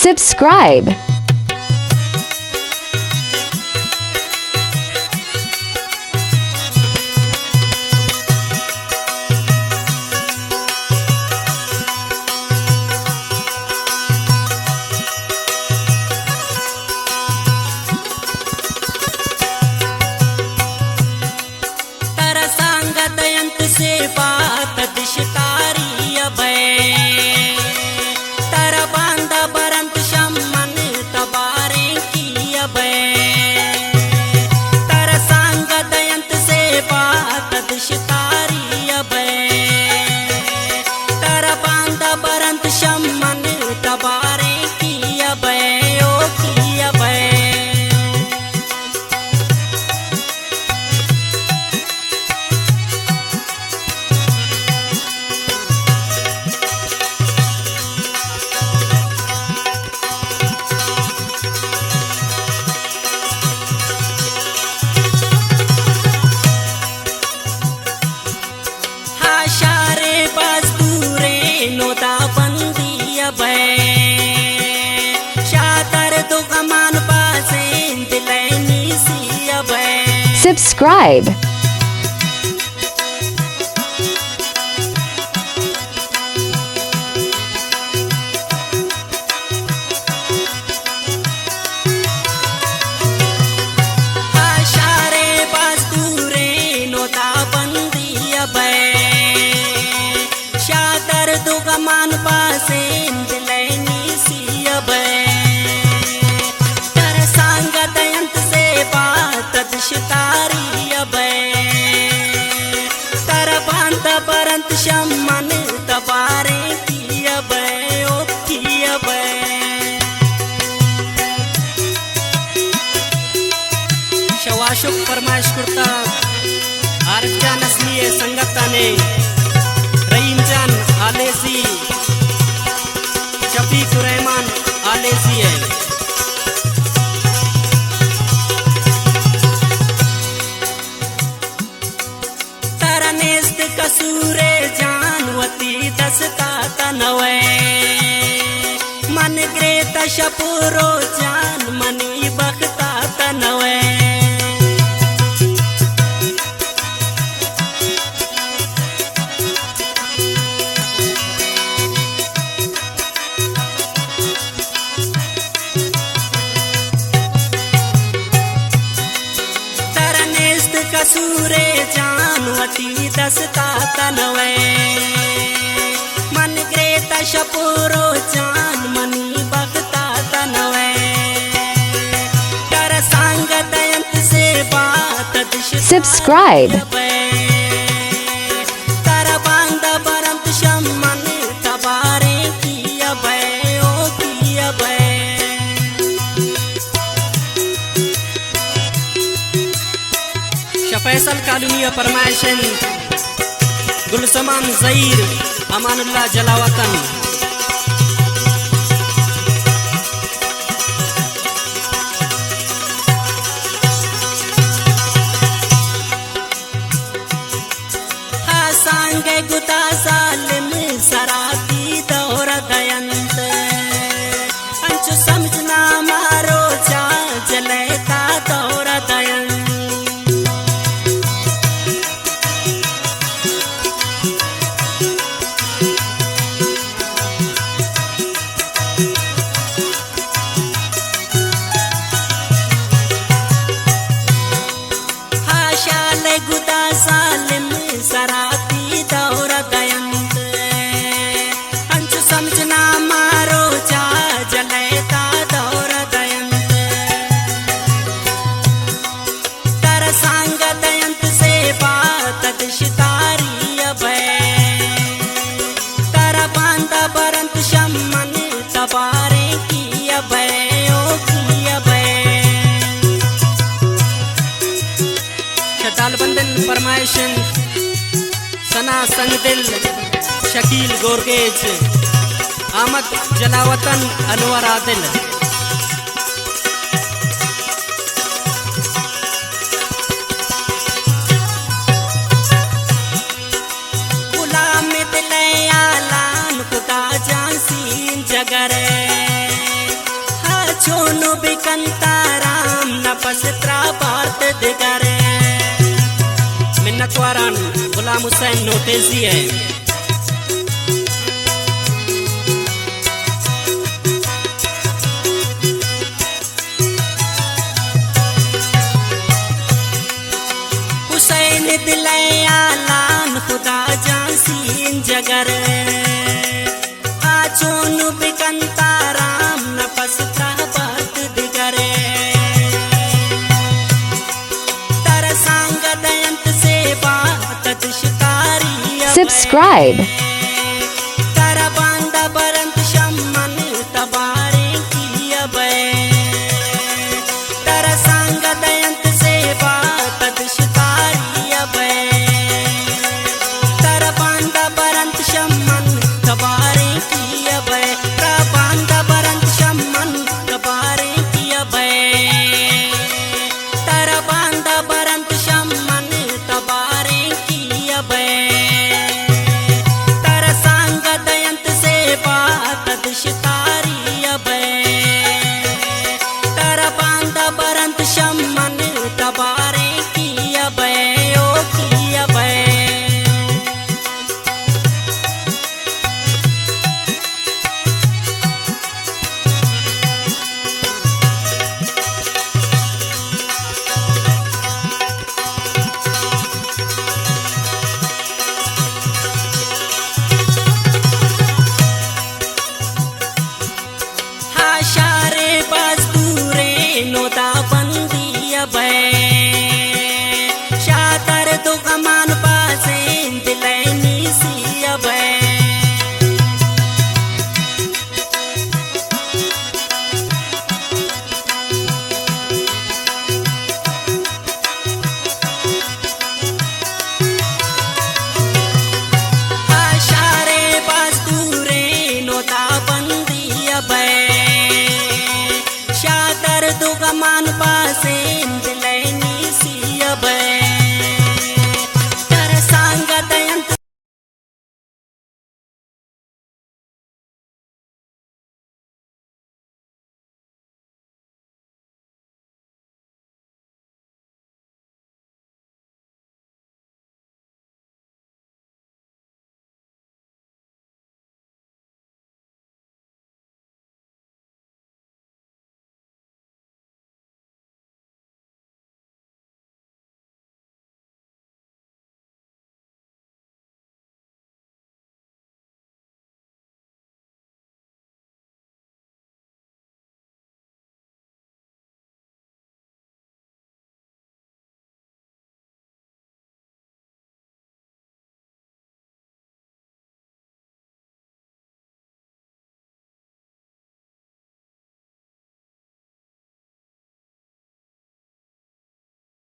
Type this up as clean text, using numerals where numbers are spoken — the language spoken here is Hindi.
Subscribe. तारा सांगत अंत से बात दिशतारी अभय तारा बांधा बरंत शमन तबारे की अभय तारा सांगत अंत से बात दिशतारी अभय तारा बांधा बरंत शमन तबारे की अभय ओ की अभय शारे बाजदूरे नोदा बंदी अभय शातर तो कमान पासे दिलैनी सी अभय Subscribe. शारे बाजदूरे नोदा बंदी अभय शातर तो कमान पासे दिलैनी सी अभय तर सांगत अंत से बात दिशतारी अभय तर बांध बरंत शमन तबारे की अभय ओ की अभय शवाशुक फरमाइश करता आरफजान असली संगताने रहीमजान आलेसी शफीक रहमान आलेसी है तारा नेस्त कसूरे जानवती दसता तनवे मन ग्रेत शपुरो जान मनी बखता तनवे तरनेस्त कसूरे जानवती दसता तनवे मन ग्रेत शपुरो जान मनी बखता तनवे कर सांगत अंत से बात Subscribe. तर बांध बरंत शमन तबारे की अभय ओ की अभय फैसल कालूनिया फरमाइशन गुलसमान ज़हीर अमानुल्लाह जलावतन हा सांगे गुता सालिम सराती दौर दयंत अंचु समझना मारो चा जलेता दौर दयंत शाले गुदा सालिम सराती दौर दयंत अंचु समझना मारो जा जलेता दौर दयंत तर सांग दयंत से बात दिशतारी अभय तर बांधा बरंत शमन तबारे की अभय ओ की अभय तालबंदन फरमाइशन सना संगदिल शकील गोरगेज आमद जलावतन अनवर आदिल गुलाम दिल आलान खुदा जांसी जगरे बिकंताराम नपसत्रा बात दिगरे मिन्नतवारान गुलाम हुसैन नोटिस दिए हुसैन दिलया लान खुदा जासीन जगर आचोन बिकंताराम नपसत्रा बात दिगरे तर सांग दयंत से बात शिकारी Subscribe. तर बांदा बरंत शमन तबारे की अबे तर सांग दयंत से बात शिकारी अबे तर बांदा बरंत शमन तबारे की अबे तर बांदा बरंत शमन तबारे की अबे तर बांदा बरंत शमन तबारे की अबे तर सांग दयंत से बात